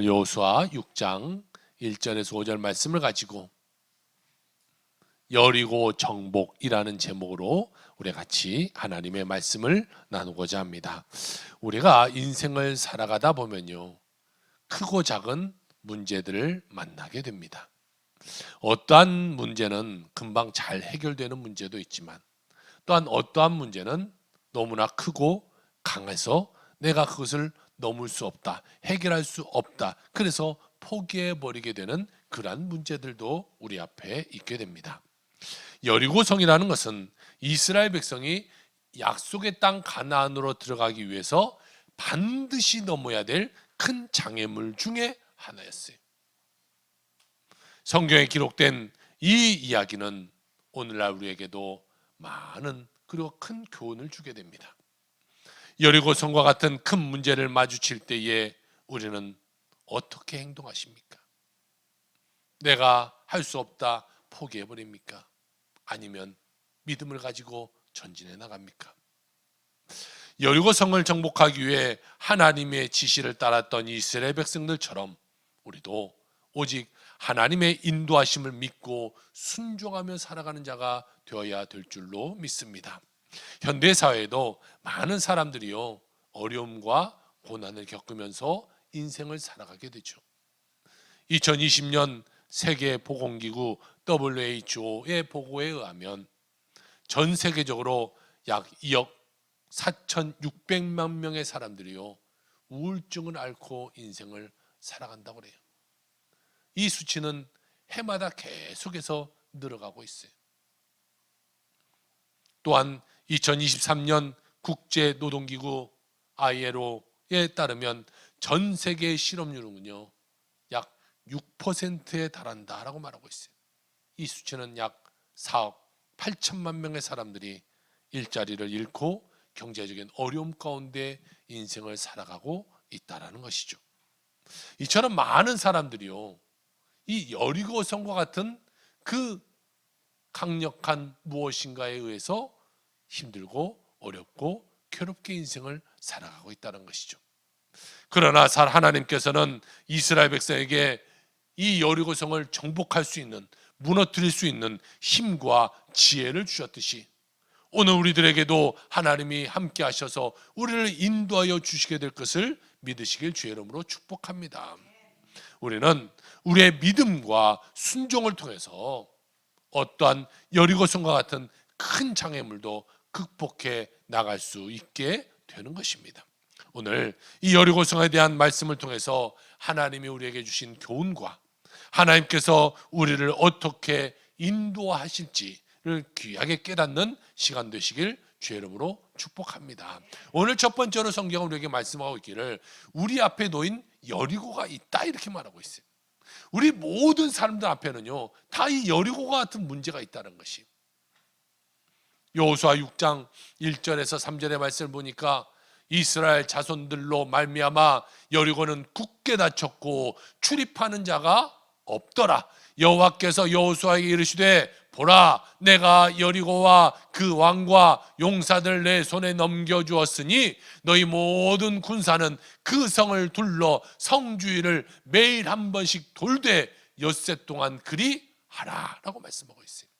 여호수아 6장 1절에서 5절 말씀을 가지고 여리고 정복이라는 제목으로 우리 같이 하나님의 말씀을 나누고자 합니다. 우리가 인생을 살아가다 보면요, 크고 작은 문제들을 만나게 됩니다. 어떠한 문제는 금방 잘 해결되는 문제도 있지만, 또한 어떠한 문제는 너무나 크고 강해서 내가 그것을 넘을 수 없다, 해결할 수 없다, 그래서 포기해버리게 되는 그러한 문제들도 우리 앞에 있게 됩니다. 여리고성이라는 것은 이스라엘 백성이 약속의 땅 가나안으로 들어가기 위해서 반드시 넘어야 될 큰 장애물 중에 하나였어요. 성경에 기록된 이 이야기는 오늘날 우리에게도 많은 그리고 큰 교훈을 주게 됩니다. 여리고성과 같은 큰 문제를 마주칠 때에 우리는 어떻게 행동하십니까? 내가 할 수 없다 포기해버립니까? 아니면 믿음을 가지고 전진해 나갑니까? 여리고성을 정복하기 위해 하나님의 지시를 따랐던 이스라엘 백성들처럼 우리도 오직 하나님의 인도하심을 믿고 순종하며 살아가는 자가 되어야 될 줄로 믿습니다. 현대사회에도 많은 사람들이요, 어려움과 고난을 겪으면서 인생을 살아가게 되죠. 2020년 세계보건기구 WHO의 보고에 의하면 전 세계적으로 약 2억 4,600만 명의 사람들이요, 우울증을 앓고 인생을 살아간다고 그래요. 이 수치는 해마다 계속해서 늘어가고 있어요. 또한 2023년 국제노동기구 ILO에 따르면 전 세계의 실업률은요, 약 6%에 달한다라고 말하고 있어요. 이 수치는 약 4억 8천만 명의 사람들이 일자리를 잃고 경제적인 어려움 가운데 인생을 살아가고 있다라는 것이죠. 이처럼 많은 사람들이요, 이 여리고성과 같은 그 강력한 무엇인가에 의해서 힘들고 어렵고 괴롭게 인생을 살아가고 있다는 것이죠. 그러나 하나님께서는 이스라엘 백성에게 이 여리고성을 정복할 수 있는, 무너뜨릴 수 있는 힘과 지혜를 주셨듯이 오늘 우리들에게도 하나님이 함께 하셔서 우리를 인도하여 주시게 될 것을 믿으시길 주의 이름으로 축복합니다. 우리는 우리의 믿음과 순종을 통해서 어떠한 여리고성과 같은 큰 장애물도 극복해 나갈 수 있게 되는 것입니다. 오늘 이 여리고성에 대한 말씀을 통해서 하나님이 우리에게 주신 교훈과 하나님께서 우리를 어떻게 인도하실지를 귀하게 깨닫는 시간 되시길 주의 이름으로 축복합니다. 오늘 첫 번째로 성경은 우리에게 말씀하고 있기를 우리 앞에 놓인 여리고가 있다 이렇게 말하고 있어요. 우리 모든 사람들 앞에는요, 다 이 여리고가 같은 문제가 있다는 것이. 여호수아 6장 1절에서 3절의 말씀을 보니까 이스라엘 자손들로 말미암아 여리고는 굳게 닫혔고 출입하는 자가 없더라. 여호와께서 여호수아에게 이르시되 보라, 내가 여리고와 그 왕과 용사들 내 손에 넘겨주었으니 너희 모든 군사는 그 성을 둘러 성주위를 매일 한 번씩 돌되 엿새 동안 그리 하라 라고 말씀하고 있어요.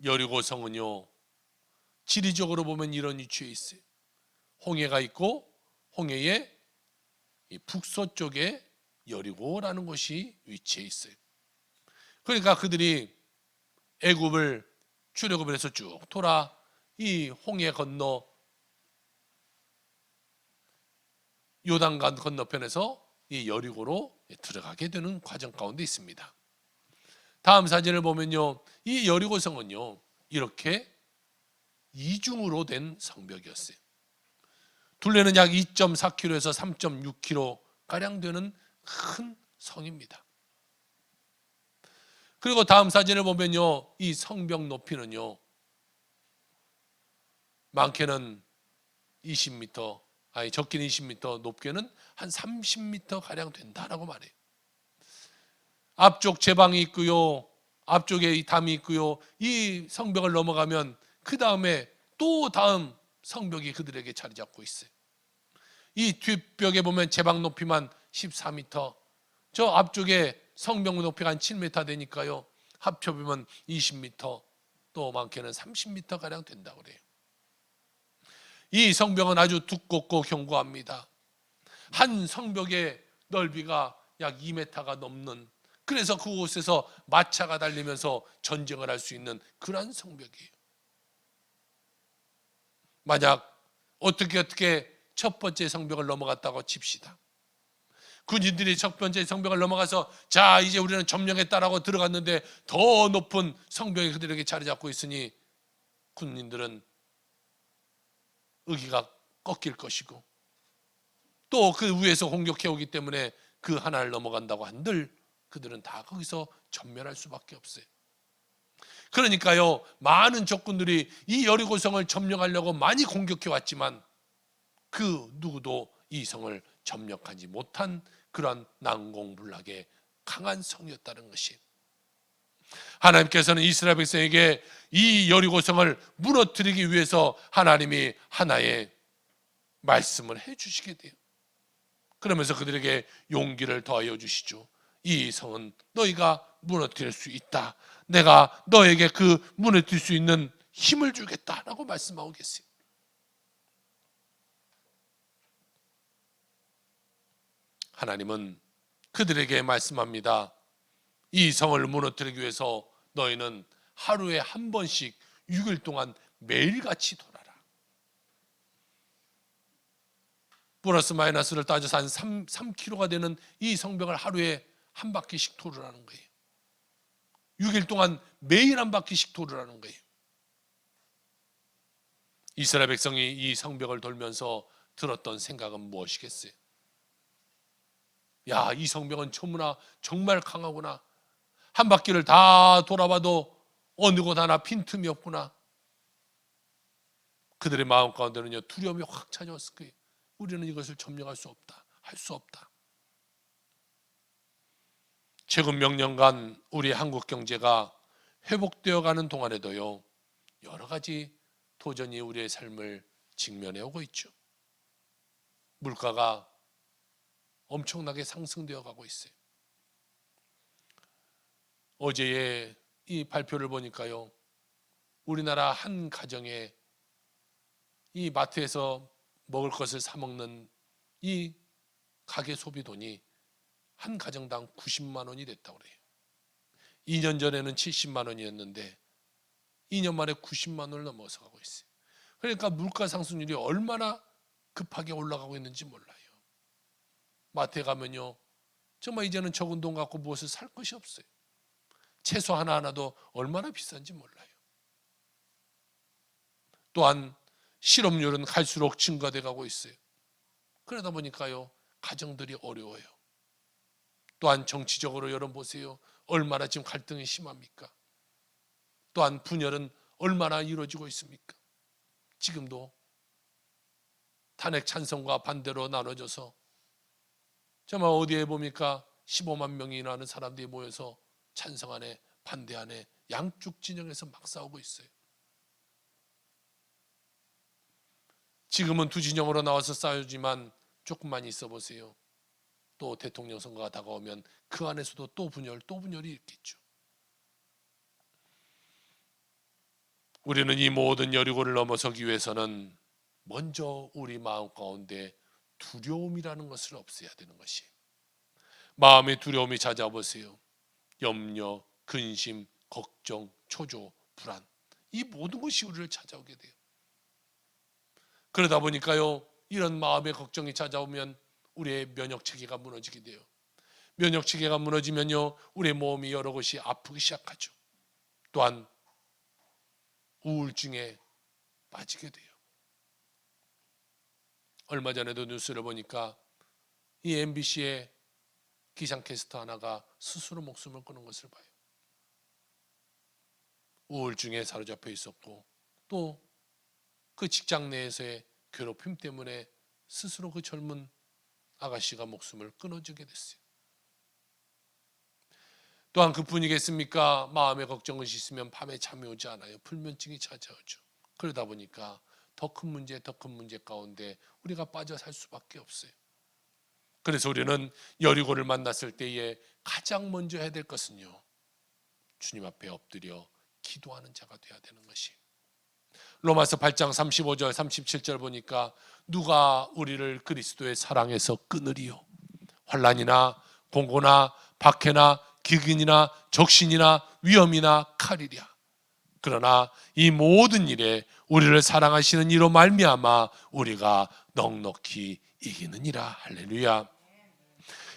여리고 성은요, 지리적으로 보면 이런 위치에 있어요. 홍해가 있고 홍해의 북서쪽에 여리고라는 곳이 위치해 있어요. 그러니까 그들이 애굽을 출애굽을 해서 쭉 돌아 이 홍해 건너 요단강 건너편에서 이 여리고로 들어가게 되는 과정 가운데 있습니다. 다음 사진을 보면요, 이 여리고성은요, 이렇게 이중으로 된 성벽이었어요. 둘레는 약 2.4km에서 3.6km 가량 되는 큰 성입니다. 그리고 다음 사진을 보면요, 이 성벽 높이는요, 많게는 20m, 적게는 20m, 높게는 한 30m 가량 된다라고 말해요. 앞쪽 제방이 있고요, 앞쪽에 이 담이 있고요, 이 성벽을 넘어가면 그 다음에 또 다음 성벽이 그들에게 자리 잡고 있어요. 이 뒷벽에 보면 제방 높이만 14m, 저 앞쪽에 성벽 높이가 한 7m 되니까요, 합쳐보면 20m, 또 많게는 30m 가량 된다고 그래요. 이 성벽은 아주 두껍고 견고합니다. 한 성벽의 넓이가 약 2m가 넘는, 그래서 그곳에서 마차가 달리면서 전쟁을 할 수 있는 그러한 성벽이에요. 만약 어떻게 첫 번째 성벽을 넘어갔다고 칩시다. 군인들이 첫 번째 성벽을 넘어가서 자 이제 우리는 점령했다라고 들어갔는데 더 높은 성벽이 그들에게 자리 잡고 있으니 군인들은 의기가 꺾일 것이고, 또 그 위에서 공격해 오기 때문에 그 하나를 넘어간다고 한들 그들은 다 거기서 전멸할 수밖에 없어요. 그러니까요, 많은 적군들이 이 여리고성을 점령하려고 많이 공격해 왔지만 그 누구도 이 성을 점령하지 못한 그러한 난공불락의 강한 성이었다는 것이, 하나님께서는 이스라엘 백성에게 이 여리고성을 무너뜨리기 위해서 하나님이 하나의 말씀을 해주시게 돼요. 그러면서 그들에게 용기를 더하여 주시죠. 이 성은 너희가 무너뜨릴 수 있다. 내가 너에게 그 무너뜨릴 수 있는 힘을 주겠다라고 말씀하고 계세요. 하나님은 그들에게 말씀합니다. 이 성을 무너뜨리기 위해서 너희는 하루에 한 번씩 6일 동안 매일같이 돌아라. 플러스 마이너스를 따져서 한 3km가 되는 이 성벽을 하루에 한 바퀴씩 돌으라는 거예요. 6일 동안 매일 한 바퀴씩 돌으라는 거예요. 이스라엘 백성이 이 성벽을 돌면서 들었던 생각은 무엇이겠어요? 야, 이 성벽은 천무나 정말 강하구나. 한 바퀴를 다 돌아봐도 어느 곳 하나 빈틈이 없구나. 그들의 마음 가운데는요, 두려움이 확 찾아왔을 거예요. 우리는 이것을 점령할 수 없다. 할 수 없다. 최근 몇 년간 우리 한국 경제가 회복되어 가는 동안에도요, 여러 가지 도전이 우리의 삶을 직면해 오고 있죠. 물가가 엄청나게 상승되어 가고 있어요. 어제의 이 발표를 보니까요, 우리나라 한 가정에 이 마트에서 먹을 것을 사 먹는 이 가계 소비 돈이 한 가정당 90만 원이 됐다고 그래요. 2년 전에는 70만 원이었는데 2년 만에 90만 원을 넘어서 가고 있어요. 그러니까 물가 상승률이 얼마나 급하게 올라가고 있는지 몰라요. 마트에 가면요, 정말 이제는 적은 돈 갖고 무엇을 살 것이 없어요. 채소 하나하나도 얼마나 비싼지 몰라요. 또한 실업률은 갈수록 증가돼 가고 있어요. 그러다 보니까요, 가정들이 어려워요. 또한 정치적으로 여러분 보세요. 얼마나 지금 갈등이 심합니까? 또한 분열은 얼마나 이루어지고 있습니까? 지금도 탄핵 찬성과 반대로 나눠져서 정말 어디에 보니까 15만 명이나 하는 사람들이 모여서 찬성하네 반대하네 양쪽 진영에서 막 싸우고 있어요. 지금은 두 진영으로 나와서 싸우지만 조금만 있어 보세요. 또 대통령 선거가 다가오면 그 안에서도 또 분열이 있겠죠. 우리는 이 모든 여리고를 넘어서기 위해서는 먼저 우리 마음 가운데 두려움이라는 것을 없애야 되는 것이, 마음의 두려움이 찾아보세요. 염려, 근심, 걱정, 초조, 불안, 이 모든 것이 우리를 찾아오게 돼요. 그러다 보니까요, 이런 마음의 걱정이 찾아오면 우리의 면역 체계가 무너지게 돼요. 면역 체계가 무너지면요, 우리의 몸이 여러 곳이 아프기 시작하죠. 또한 우울증에 빠지게 돼요. 얼마 전에도 뉴스를 보니까 이 MBC의 기상캐스터 하나가 스스로 목숨을 끊은 것을 봐요. 우울증에 사로잡혀 있었고 또 그 직장 내에서의 괴롭힘 때문에 스스로 그 젊은 아가씨가 목숨을 끊어주게 됐어요. 또한 그뿐이겠습니까? 마음에 걱정이 있으면 밤에 잠이 오지 않아요. 불면증이 찾아오죠. 그러다 보니까 더 큰 문제, 더 큰 문제 가운데 우리가 빠져 살 수밖에 없어요. 그래서 우리는 여리고를 만났을 때에 가장 먼저 해야 될 것은요, 주님 앞에 엎드려 기도하는 자가 되어야 되는 것이. 로마서 8장 35절 37절 보니까 누가 우리를 그리스도의 사랑에서 끊으리요? 환난이나 공고나 박해나 기근이나 적신이나 위험이나 칼이랴. 그러나 이 모든 일에 우리를 사랑하시는 이로 말미암아 우리가 넉넉히 이기느니라. 할렐루야.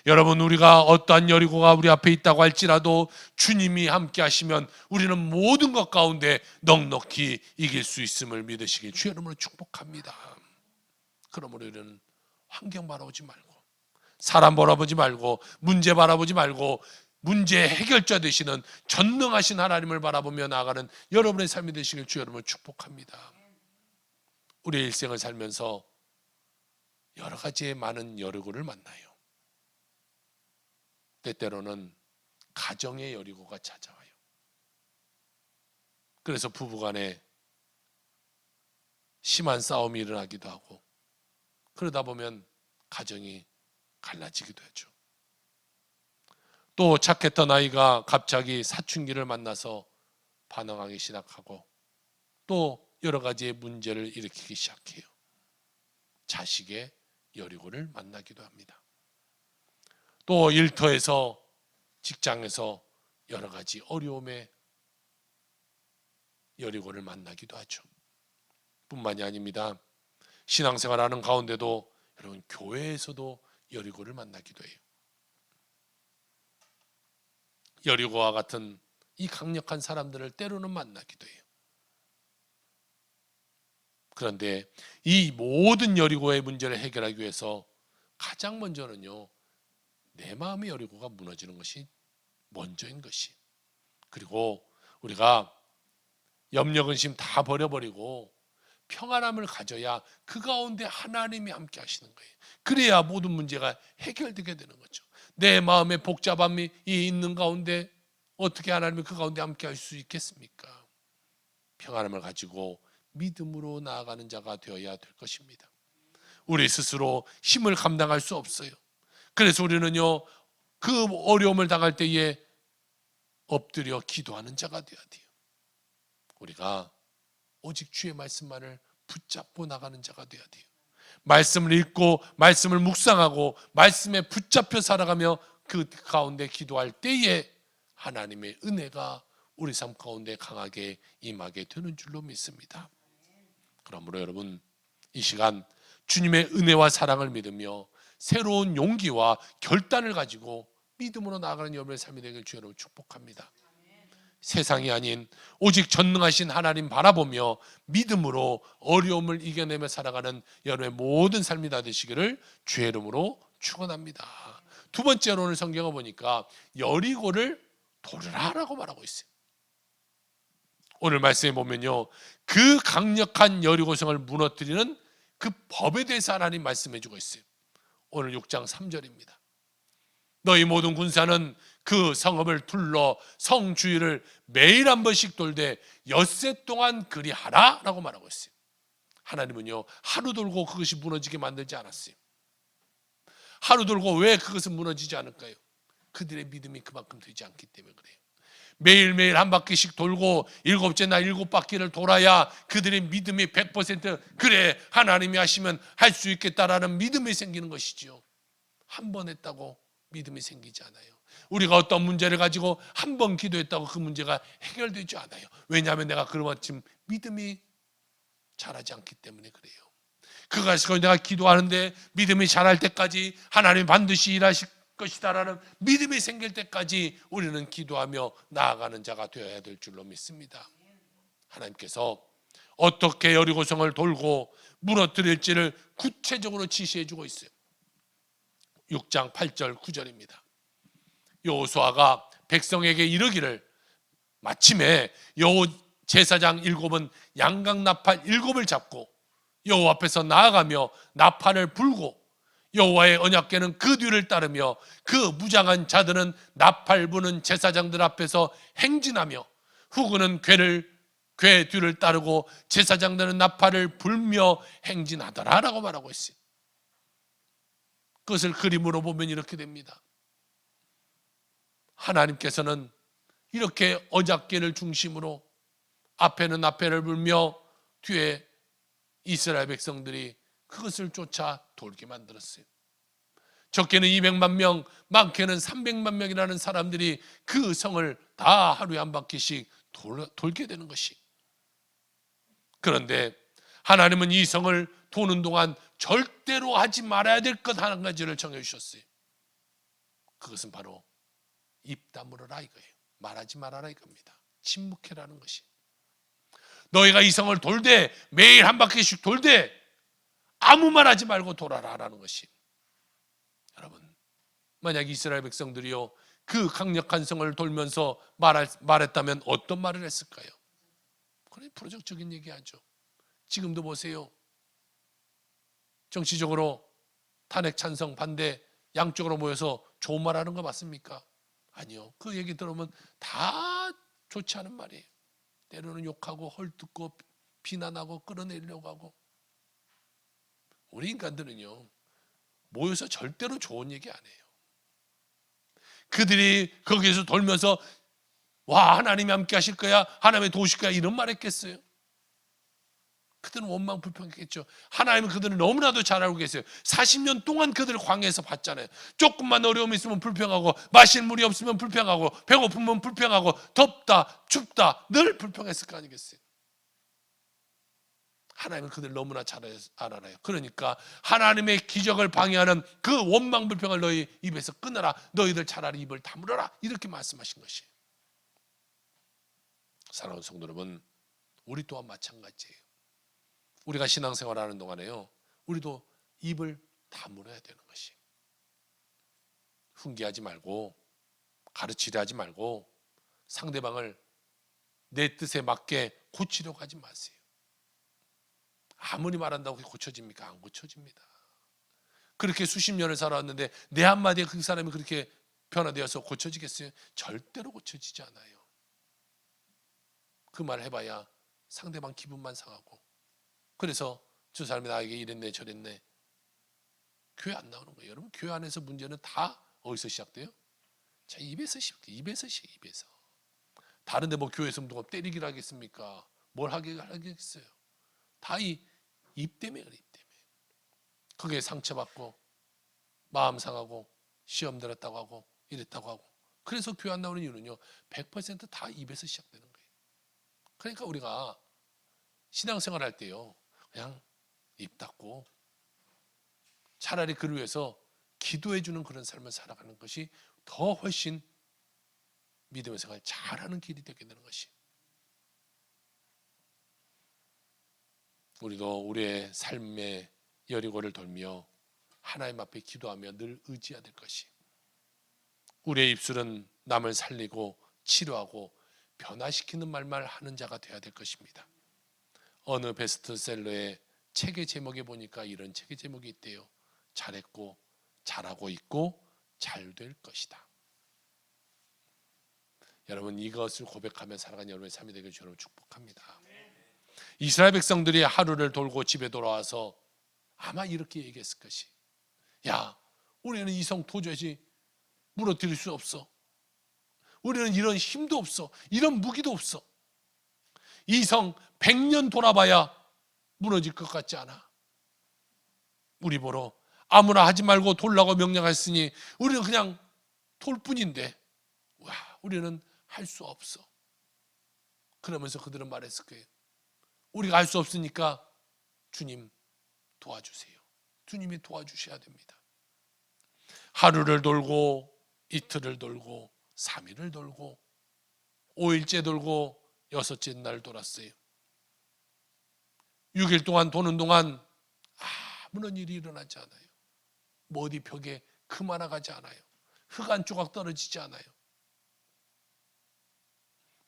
여러분, 우리가 어떠한 여리고가 우리 앞에 있다고 할지라도 주님이 함께 하시면 우리는 모든 것 가운데 넉넉히 이길 수 있음을 믿으시길 주의 이름으로 축복합니다. 그러므로 우리는 환경 바라보지 말고, 사람 바라보지 말고, 문제 바라보지 말고, 문제의 해결자 되시는 전능하신 하나님을 바라보며 나아가는 여러분의 삶이 되시길 주의 이름으로 축복합니다. 우리의 일생을 살면서 여러 가지의 많은 여리고를 만나요. 때때로는 가정의 여리고가 찾아와요. 그래서 부부간에 심한 싸움이 일어나기도 하고, 그러다 보면 가정이 갈라지기도 하죠. 또 착했던 아이가 갑자기 사춘기를 만나서 반항하기 시작하고, 또 여러 가지의 문제를 일으키기 시작해요. 자식의 여리고를 만나기도 합니다. 또 일터에서, 직장에서 여러 가지 어려움의 여리고를 만나기도 하죠. 뿐만이 아닙니다. 신앙생활하는 가운데도 여러분, 교회에서도 여리고를 만나기도 해요. 여리고와 같은 이 강력한 사람들을 때로는 만나기도 해요. 그런데 이 모든 여리고의 문제를 해결하기 위해서 가장 먼저는요, 내 마음의 여리고가 무너지는 것이 먼저인 것이. 그리고 우리가 염려 근심 다 버려버리고 평안함을 가져야 그 가운데 하나님이 함께 하시는 거예요. 그래야 모든 문제가 해결되게 되는 거죠. 내 마음에 복잡함이 있는 가운데 어떻게 하나님이 그 가운데 함께 할 수 있겠습니까? 평안함을 가지고 믿음으로 나아가는 자가 되어야 될 것입니다. 우리 스스로 힘을 감당할 수 없어요. 그래서 우리는요, 그 어려움을 당할 때에 엎드려 기도하는 자가 되어야 돼요. 우리가 오직 주의 말씀만을 붙잡고 나가는 자가 되어야 돼요. 말씀을 읽고 말씀을 묵상하고 말씀에 붙잡혀 살아가며 그 가운데 기도할 때에 하나님의 은혜가 우리 삶 가운데 강하게 임하게 되는 줄로 믿습니다. 그러므로 여러분, 이 시간 주님의 은혜와 사랑을 믿으며 새로운 용기와 결단을 가지고 믿음으로 나아가는 여러분의 삶이 되길 주여로 축복합니다. 세상이 아닌 오직 전능하신 하나님 바라보며 믿음으로 어려움을 이겨내며 살아가는 여러분의 모든 삶이 다 되시기를 주의 이름으로 축원합니다. 두 번째로 오늘 성경을 보니까 여리고를 도르라라고 말하고 있어요. 오늘 말씀에 보면요, 그 강력한 여리고성을 무너뜨리는 그 법에 대해서 하나님 말씀해 주고 있어요. 오늘 6장 3절입니다. 너희 모든 군사는 그 성읍을 둘러 성 주위를 매일 한 번씩 돌되 엿새 동안 그리하라 라고 말하고 있어요. 하나님은요, 하루 돌고 그것이 무너지게 만들지 않았어요. 하루 돌고 왜 그것은 무너지지 않을까요? 그들의 믿음이 그만큼 되지 않기 때문에 그래요. 매일매일 한 바퀴씩 돌고 일곱째 날 7바퀴를 돌아야 그들의 믿음이 100% 그래 하나님이 하시면 할 수 있겠다라는 믿음이 생기는 것이지요. 한 번 했다고 믿음이 생기지 않아요. 우리가 어떤 문제를 가지고 한 번 기도했다고 그 문제가 해결되지 않아요. 왜냐하면 내가 그만큼 믿음이 자라지 않기 때문에 그래요. 그거 가지고 내가 기도하는데 믿음이 자랄 때까지 하나님 반드시 일하실 것이다라는 믿음이 생길 때까지 우리는 기도하며 나아가는 자가 되어야 될 줄로 믿습니다. 하나님께서 어떻게 여리고성을 돌고 무너뜨릴지를 구체적으로 지시해 주고 있어요. 6장 8절 9절입니다. 여호수아가 백성에게 이르기를, 마침에 여호 제사장 7은 양각 나팔 7을 잡고 여호와 앞에서 나아가며 나팔을 불고 여호와의 언약궤는 그 뒤를 따르며 그 무장한 자들은 나팔 부는 제사장들 앞에서 행진하며 후구는 궤를 그의 뒤를 따르고 제사장들은 나팔을 불며 행진하더라라고 말하고 있어요. 그것을 그림으로 보면 이렇게 됩니다. 하나님께서는 이렇게 언약궤를 중심으로 앞에는 나팔을 불며 뒤에 이스라엘 백성들이 그것을 쫓아 돌게 만들었어요. 적게는 200만 명, 많게는 300만 명이라는 사람들이 그 성을 다 하루에 한 바퀴씩 돌게 되는 것이. 그런데 하나님은 이 성을 도는 동안 절대로 하지 말아야 될 것 한 가지를 정해주셨어요. 그것은 바로 입 다물어라 이거예요. 말하지 말아라 이겁니다. 침묵해라는 것이. 너희가 이 성을 돌되 매일 한 바퀴씩 돌되 아무 말 하지 말고 돌아라라는 것이. 여러분, 만약 이스라엘 백성들이요 그 강력한 성을 돌면서 말했다면 어떤 말을 했을까요? 그래, 부정적인 얘기하죠. 지금도 보세요. 정치적으로 탄핵 찬성 반대 양쪽으로 모여서 좋은 말 하는 거 맞습니까? 아니요. 그 얘기 들으면 다 좋지 않은 말이에요. 때로는 욕하고 헐뜯고 비난하고 끌어내려고 하고. 우리 인간들은요 모여서 절대로 좋은 얘기 안 해요. 그들이 거기에서 돌면서 와 하나님이 함께 하실 거야, 하나님의 도우실 거야 이런 말 했겠어요? 그들은 원망 불평했겠죠. 하나님은 그들을 너무나도 잘 알고 계세요. 40년 동안 그들을 광야에서 봤잖아요. 조금만 어려움이 있으면 불평하고, 마실 물이 없으면 불평하고, 배고프면 불평하고, 덥다 춥다 늘 불평했을 거 아니겠어요? 하나님은 그들 너무나 잘 알아요. 그러니까 하나님의 기적을 방해하는 그 원망 불평을 너희 입에서 끊어라. 너희들 차라리 입을 다물어라. 이렇게 말씀하신 것이에요. 사랑하는 성도 여러분, 우리 또한 마찬가지예요. 우리가 신앙생활하는 동안에요 우리도 입을 다물어야 되는 것이. 훈계하지 말고 가르치려 하지 말고 상대방을 내 뜻에 맞게 고치려고 하지 마세요. 아무리 말한다고 고쳐집니까? 안 고쳐집니다. 그렇게 수십 년을 살아왔는데 내 한마디에 그 사람이 그렇게 변화되어서 고쳐지겠어요? 절대로 고쳐지지 않아요. 그 말 해봐야 상대방 기분만 상하고, 그래서 저 사람이 나에게 이랬네 저랬네. 교회 안 나오는 거예요. 여러분, 교회 안에서 문제는 다 어디서 시작돼요? 자, 입에서 시작돼요. 입에서. 다른데 뭐 교회에서 누가 때리기를 하겠습니까? 뭘 하겠어요? 다 이 입 때문에 그래. 입 때문에. 거기에 상처받고 마음 상하고 시험 들었다고 하고 이랬다고 하고. 그래서 교회 안 나오는 이유는요 100%다 입에서 시작되는 거예요. 그러니까 우리가 신앙생활 할 때요 그냥 입 닫고 차라리 그를 위해서 기도해 주는 그런 삶을 살아가는 것이 더 훨씬 믿음의 생활 잘하는 길이 되게 되는 것이. 우리도 우리의 삶의 여리고를 돌며 하나님 앞에 기도하며 늘 의지해야 될 것이. 우리의 입술은 남을 살리고 치료하고 변화시키는 말만 하는 자가 되어야 될 것입니다. 어느 베스트셀러의 책의 제목에 보니까 이런 책의 제목이 있대요. 잘했고 잘하고 있고 잘 될 것이다. 여러분, 이것을 고백하며 살아가는 여러분의 삶이 되길 주로 축복합니다. 이스라엘 백성들이 하루를 돌고 집에 돌아와서 아마 이렇게 얘기했을 것이. 야, 우리는 이 성 도저히 무너뜨릴 수 없어. 우리는 이런 힘도 없어. 이런 무기도 없어. 이 성 100년 돌아봐야 무너질 것 같지 않아. 우리 보러 아무나 하지 말고 돌라고 명령했으니 우리는 그냥 돌 뿐인데 와, 우리는 할 수 없어. 그러면서 그들은 말했을 거예요. 우리가 할 수 없으니까 주님 도와주세요. 주님이 도와주셔야 됩니다. 하루를 돌고 이틀을 돌고 3일을 돌고 5일째 돌고 6째 날 돌았어요. 6일 동안 도는 동안 아무런 일이 일어나지 않아요. 뭐 어디 벽에 금 하나 가지 않아요. 흙 한 조각 떨어지지 않아요.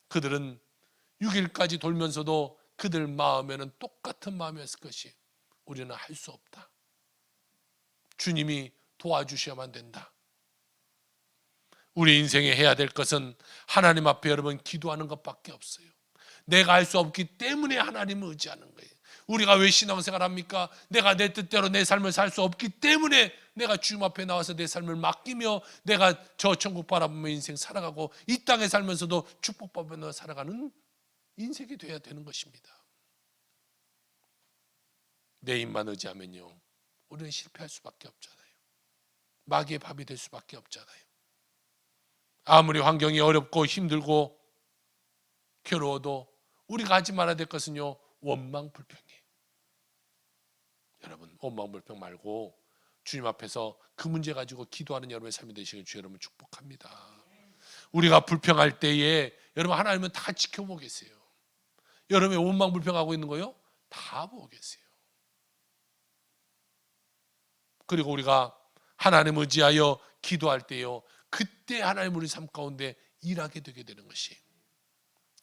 그들은 6일까지 돌면서도 그들 마음에는 똑같은 마음이었을 것이. 우리는 할 수 없다. 주님이 도와주셔야만 된다. 우리 인생에 해야 될 것은 하나님 앞에 여러분 기도하는 것밖에 없어요. 내가 할 수 없기 때문에 하나님을 의지하는 거예요. 우리가 왜 신앙생활 합니까? 내가 내 뜻대로 내 삶을 살 수 없기 때문에 내가 주님 앞에 나와서 내 삶을 맡기며 내가 저 천국 바라보며 인생 살아가고 이 땅에 살면서도 축복받으며 살아가는 인생이 돼야 되는 것입니다. 내 입만 의지하면요, 우리는 실패할 수밖에 없잖아요. 마귀의 밥이 될 수밖에 없잖아요. 아무리 환경이 어렵고 힘들고 괴로워도 우리가 하지 말아야 될 것은요, 원망불평이에요. 여러분, 원망불평 말고 주님 앞에서 그 문제 가지고 기도하는 여러분의 삶이 되시길 주 여러분 축복합니다. 우리가 불평할 때에 여러분, 하나님은 다 지켜보고 계세요. 여러분의 원망불평하고 있는 거요, 다 보고 계세요. 그리고 우리가 하나님 의지하여 기도할 때요, 그때 하나님 우리 삶 가운데 일하게 되게 되는 것이.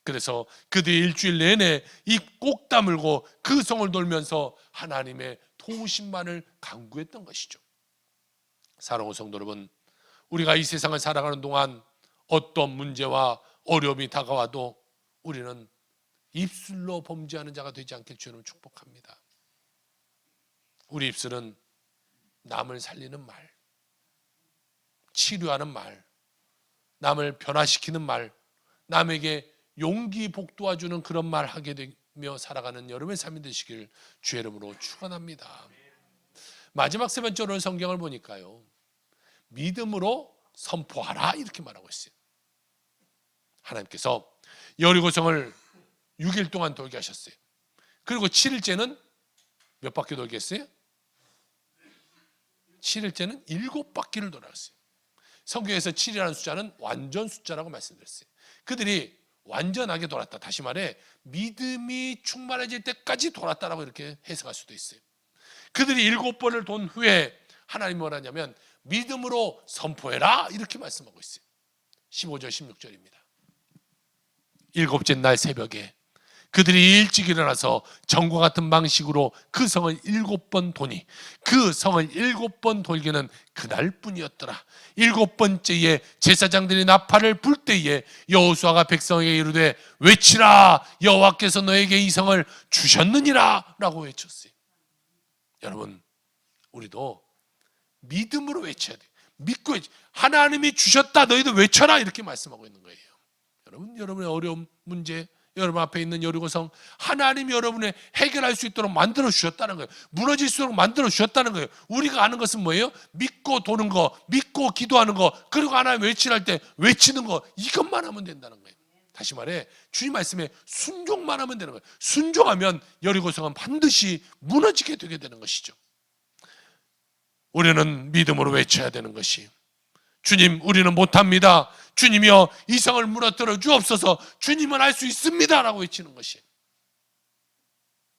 그래서 그들이 일주일 내내 이 꼭 다물고 그 성을 돌면서 하나님의 도우심만을 간구했던 것이죠. 사랑하는 성도 여러분, 우리가 이 세상을 살아가는 동안 어떤 문제와 어려움이 다가와도 우리는 입술로 범죄하는 자가 되지 않길 주님 축복합니다. 우리 입술은 남을 살리는 말, 치료하는 말, 남을 변화시키는 말, 남에게 용기 복도와주는 그런 말 하게 되며 살아가는 여러분의 삶이 되시길 주의 이름으로 축원합니다. 마지막 세 번째로 성경을 보니까요, 믿음으로 선포하라 이렇게 말하고 있어요. 하나님께서 여리고성을 6일 동안 돌게 하셨어요. 그리고 7일째는 몇 바퀴 돌게 했어요? 7일째는 7바퀴를 돌았어요. 성경에서 7이라는 숫자는 완전 숫자라고 말씀드렸어요. 그들이 완전하게 돌았다, 다시 말해 믿음이 충만해질 때까지 돌았다라고 이렇게 해석할 수도 있어요. 그들이 7번을 돈 후에 하나님이 뭐라냐면 믿음으로 선포해라 이렇게 말씀하고 있어요. 15절 16절입니다. 7째 날 새벽에 그들이 일찍 일어나서 전과 같은 방식으로 그 성을 7번 도니 그 성을 7번 돌기는 그날뿐이었더라. 7번째에 제사장들이 나팔을 불 때에 여호수아가 백성에게 이르되 외치라, 여호와께서 너에게 이 성을 주셨느니라 라고 외쳤어요. 여러분, 우리도 믿음으로 외쳐야 돼요. 믿고 하나님이 주셨다, 너희도 외쳐라 이렇게 말씀하고 있는 거예요. 여러분, 여러분의 어려운 문제, 여러분 앞에 있는 여리고성, 하나님이 여러분의 해결할 수 있도록 만들어 주셨다는 거예요. 무너질 수 있도록 만들어 주셨다는 거예요. 우리가 아는 것은 뭐예요? 믿고 도는 거, 믿고 기도하는 거, 그리고 하나님 외치할 때 외치는 거, 이것만 하면 된다는 거예요. 다시 말해 주님 말씀에 순종만 하면 되는 거예요. 순종하면 여리고성은 반드시 무너지게 되게 되는 것이죠. 우리는 믿음으로 외쳐야 되는 것이, 주님, 우리는 못합니다. 주님이여, 이 성을 무너뜨려 주옵소서. 주님은 할 수 있습니다 라고 외치는 것이.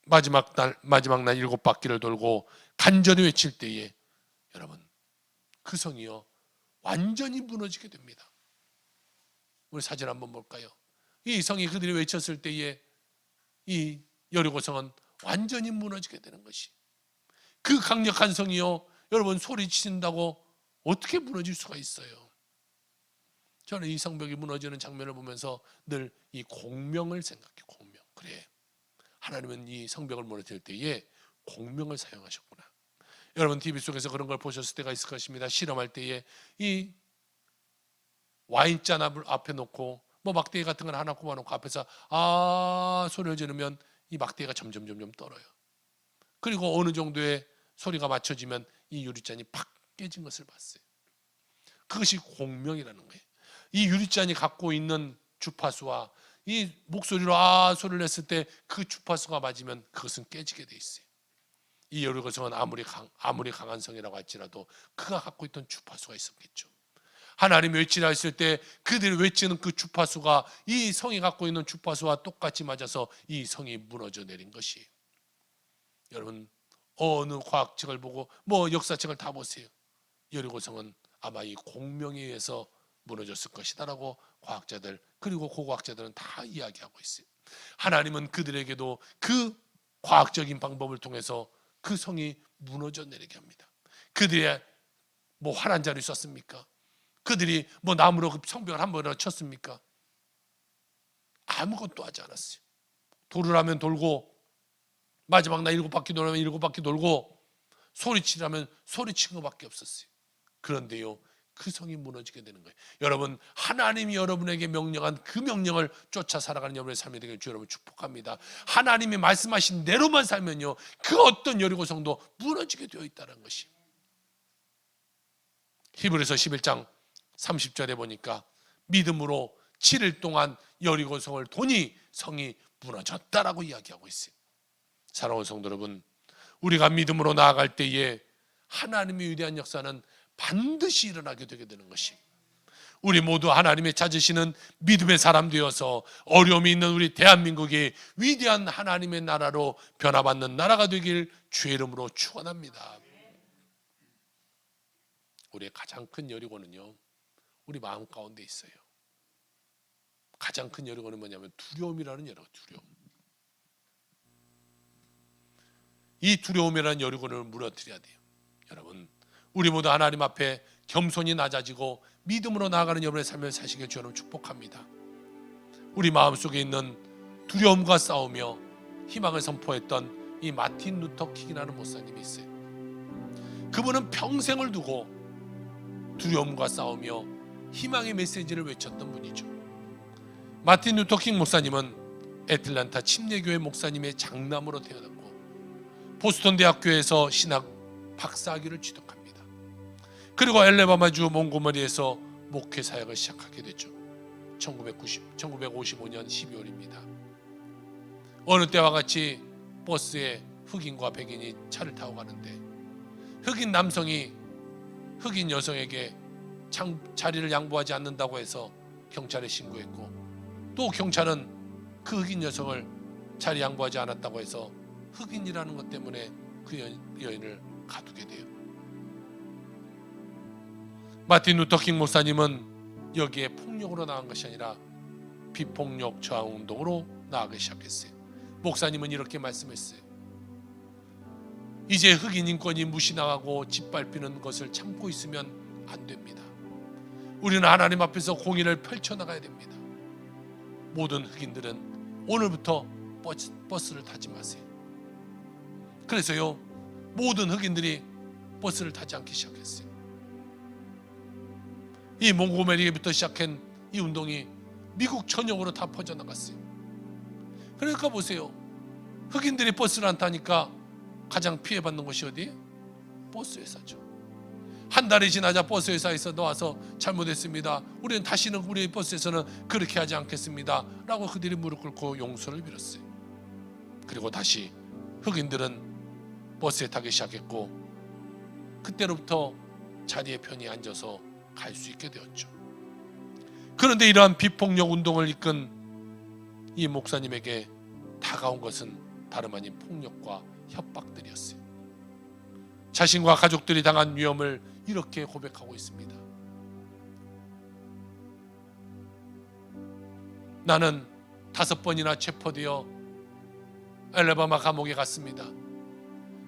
마지막 날 7바퀴를 돌고 간절히 외칠 때에 여러분, 그 성이요 완전히 무너지게 됩니다. 우리 사진 한번 볼까요? 이 성이 그들이 외쳤을 때에 이 여리고성은 완전히 무너지게 되는 것이. 그 강력한 성이요, 여러분 소리친다고 어떻게 무너질 수가 있어요? 저는 이 성벽이 무너지는 장면을 보면서 늘 이 공명을 생각해요. 공명. 그래, 하나님은 이 성벽을 무너뜨릴 때에 공명을 사용하셨구나. 여러분 TV 속에서 그런 걸 보셨을 때가 있을 것입니다. 실험할 때에 이 와인잔 앞에 놓고 뭐 막대기 같은 걸 하나 꼽아놓고 앞에서 소리를 지르면 이 막대기가 점점 떨어요. 그리고 어느 정도의 소리가 맞춰지면 이 유리잔이 팍 깨진 것을 봤어요. 그것이 공명이라는 거예요. 이 유리잔이 갖고 있는 주파수와 이 목소리로 소리를 냈을 때 그 주파수가 맞으면 그것은 깨지게 돼 있어요. 이 여리고성은 아무리 강한 성이라고 할지라도 그가 갖고 있던 주파수가 있었겠죠. 하나님 외치라 했을 때 그들이 외치는 그 주파수가 이 성이 갖고 있는 주파수와 똑같이 맞아서 이 성이 무너져 내린 것이. 여러분, 어느 과학책을 보고 뭐 역사책을 다 보세요. 여리고성은 아마 이 공명에 의해서 무너졌을 것이다라고 과학자들 그리고 고고학자들은 다 이야기하고 있어요. 하나님은 그들에게도 그 과학적인 방법을 통해서 그 성이 무너져 내리게 합니다. 그들이 뭐 환한 자를 썼습니까? 그들이 뭐 나무로 그 성벽을 한 번이나 쳤습니까? 아무것도 하지 않았어요. 돌으라면 돌고, 마지막 날 7바퀴 돌면 7바퀴 돌고, 소리치라면 소리친 것밖에 없었어요. 그런데요, 그 성이 무너지게 되는 거예요. 여러분, 하나님이 여러분에게 명령한 그 명령을 쫓아 살아가는 여러분의 삶이 되길 주 여러분 축복합니다. 하나님이 말씀하신 대로만 살면요, 그 어떤 여리고성도 무너지게 되어 있다는 것이. 히브리서 11장 30절에 보니까 믿음으로 7일 동안 여리고성을 도니 성이 무너졌다라고 이야기하고 있어요. 사랑하는 성도 여러분, 우리가 믿음으로 나아갈 때에 하나님의 위대한 역사는 반드시 일어나게 되게 되는 것이, 우리 모두 하나님의 찾으시는 믿음의 사람 되어서 어려움이 있는 우리 대한민국이 위대한 하나님의 나라로 변화받는 나라가 되길 주의 이름으로 축원합니다. 우리의 가장 큰 여리고는요, 우리 마음 가운데 있어요. 가장 큰 여리고는 뭐냐면 두려움이라는 여리고, 두려움. 이 두려움이라는 여리고를 무너뜨려야 돼요. 여러분, 우리 모두 하나님 앞에 겸손히 낮아지고 믿음으로 나아가는 여러분의 삶을 사시길 주님 축복합니다. 우리 마음속에 있는 두려움과 싸우며 희망을 선포했던 이 마틴 루터 킹이라는 목사님이 있어요. 그분은 평생을 두고 두려움과 싸우며 희망의 메시지를 외쳤던 분이죠. 마틴 루터 킹 목사님은 애틀랜타 침례교회 목사님의 장남으로 태어났고 보스턴 대학교에서 신학 박사학위를 취득합니다. 그리고 엘레바마주 몽고머리에서 목회 사역을 시작하게 됐죠. 1955년 12월입니다. 어느 때와 같이 버스에 흑인과 백인이 차를 타고 가는데 흑인 남성이 흑인 여성에게 자리를 양보하지 않는다고 해서 경찰에 신고했고, 또 경찰은 그 흑인 여성을 자리 양보하지 않았다고 해서 흑인이라는 것 때문에 그 여인을 가두게 돼요. 마틴 루터 킹 목사님은 여기에 폭력으로 나간 것이 아니라 비폭력 저항 운동으로 나아가기 시작했어요. 목사님은 이렇게 말씀했어요. 이제 흑인 인권이 무시당하고 짓밟히는 것을 참고 있으면 안 됩니다. 우리는 하나님 앞에서 공의를 펼쳐나가야 됩니다. 모든 흑인들은 오늘부터 버스를 타지 마세요. 그래서요, 모든 흑인들이 버스를 타지 않기 시작했어요. 이 몽고메리부터 시작한 이 운동이 미국 전역으로 다 퍼져나갔어요. 그러니까 보세요, 흑인들이 버스를 안 타니까 가장 피해받는 곳이 어디? 버스 회사죠. 한 달이 지나자 버스 회사에서 나와서 잘못했습니다, 우리는 다시는 우리 버스에서는 그렇게 하지 않겠습니다 라고 그들이 무릎 꿇고 용서를 빌었어요. 그리고 다시 흑인들은 버스에 타기 시작했고, 그때로부터 자리에 편히 앉아서 갈 수 있게 되었죠. 그런데 이러한 비폭력 운동을 이끈 이 목사님에게 다가온 것은 다름 아닌 폭력과 협박들이었어요. 자신과 가족들이 당한 위험을 이렇게 고백하고 있습니다. 나는 5번이나 체포되어 알래바마 감옥에 갔습니다.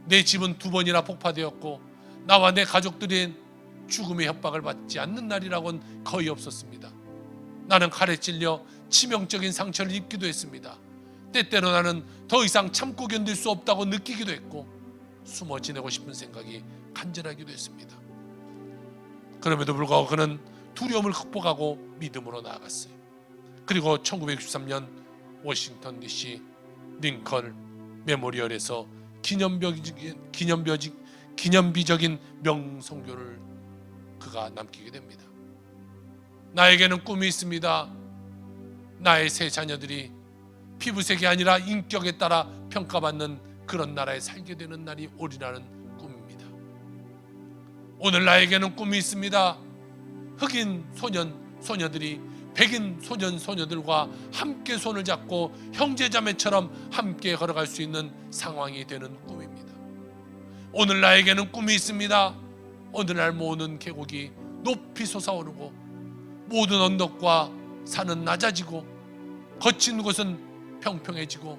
내 집은 2번이나 폭파되었고 나와 내 가족들이 죽음의 협박을 받지 않는 날이라고는 거의 없었습니다. 나는 칼에 찔려 치명적인 상처를 입기도 했습니다. 때때로 나는 더 이상 참고 견딜 수 없다고 느끼기도 했고 숨어 지내고 싶은 생각이 간절하기도 했습니다. 그럼에도 불구하고 그는 두려움을 극복하고 믿음으로 나아갔어요. 그리고 1963년 워싱턴 DC 링컨 메모리얼에서 기념비적인 명성교를 그가 남기게 됩니다. 나에게는 꿈이 있습니다. 나의 세 자녀들이 피부색이 아니라 인격에 따라 평가받는 그런 나라에 살게 되는 날이 오리라는 꿈입니다. 오늘 나에게는 꿈이 있습니다. 흑인 소년, 소녀들이 백인 소년, 소녀들과 함께 손을 잡고 형제자매처럼 함께 걸어갈 수 있는 상황이 되는 꿈입니다. 오늘 나에게는 꿈이 있습니다. 오늘날 모든 계곡이 높이 솟아오르고 모든 언덕과 산은 낮아지고 거친 곳은 평평해지고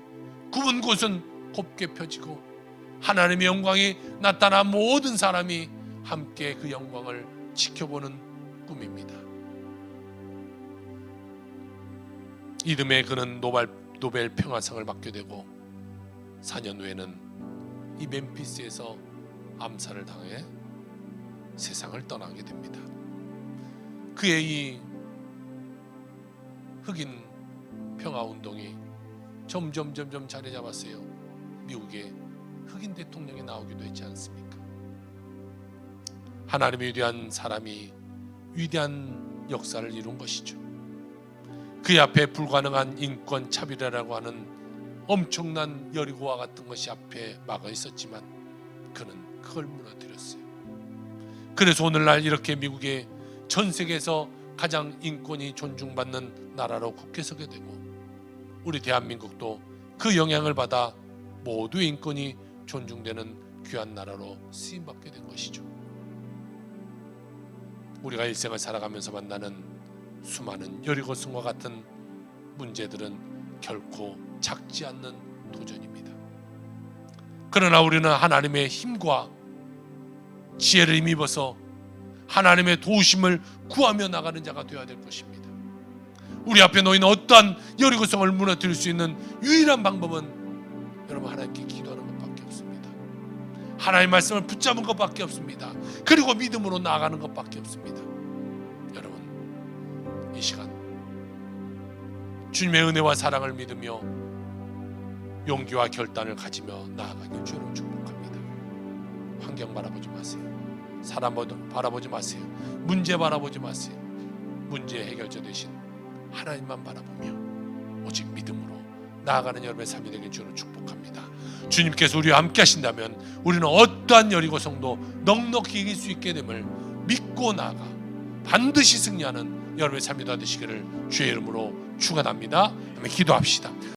굽은 곳은 곱게 펴지고 하나님의 영광이 나타나 모든 사람이 함께 그 영광을 지켜보는 꿈입니다. 이듬해 그는 노벨 평화상을 받게 되고 4년 후에는 이 멤피스에서 암살을 당해 세상을 떠나게 됩니다. 그의 이 흑인 평화운동이 점점 자리 잡았어요. 미국에 흑인 대통령이 나오기도 했지 않습니까? 하나님의 위대한 사람이 위대한 역사를 이룬 것이죠. 그의 앞에 불가능한 인권 차별이라고 하는 엄청난 여리고와 같은 것이 앞에 막아 있었지만 그는 그걸 무너뜨렸어요. 그래서 오늘날 이렇게 미국의 전 세계에서 가장 인권이 존중받는 나라로 굳게 서게 되고, 우리 대한민국도 그 영향을 받아 모두의 인권이 존중되는 귀한 나라로 쓰임받게 된 것이죠. 우리가 일생을 살아가면서 만나는 수많은 여리고성과 같은 문제들은 결코 작지 않는 도전입니다. 그러나 우리는 하나님의 힘과 지혜를 힘입어서 하나님의 도우심을 구하며 나가는 자가 되어야 될 것입니다. 우리 앞에 놓인 어떠한 여리고성을 무너뜨릴 수 있는 유일한 방법은 여러분 하나님께 기도하는 것밖에 없습니다. 하나님의 말씀을 붙잡은 것밖에 없습니다. 그리고 믿음으로 나아가는 것밖에 없습니다. 여러분, 이 시간 주님의 은혜와 사랑을 믿으며 용기와 결단을 가지며 나아가길 주로 축복합니다. 환경 바라보지 마세요. 사람 바라보지 마세요. 문제 바라보지 마세요. 문제의 해결자 되신 하나님만 바라보며 오직 믿음으로 나아가는 여러분의 삶이 되길 주로 축복합니다. 주님께서 우리와 함께 하신다면 우리는 어떠한 여리고성도 넉넉히 이길 수 있게 됨을 믿고 나아가 반드시 승리하는 여러분의 삶이 되시기를 주의 이름으로 축원합니다. 기도합시다.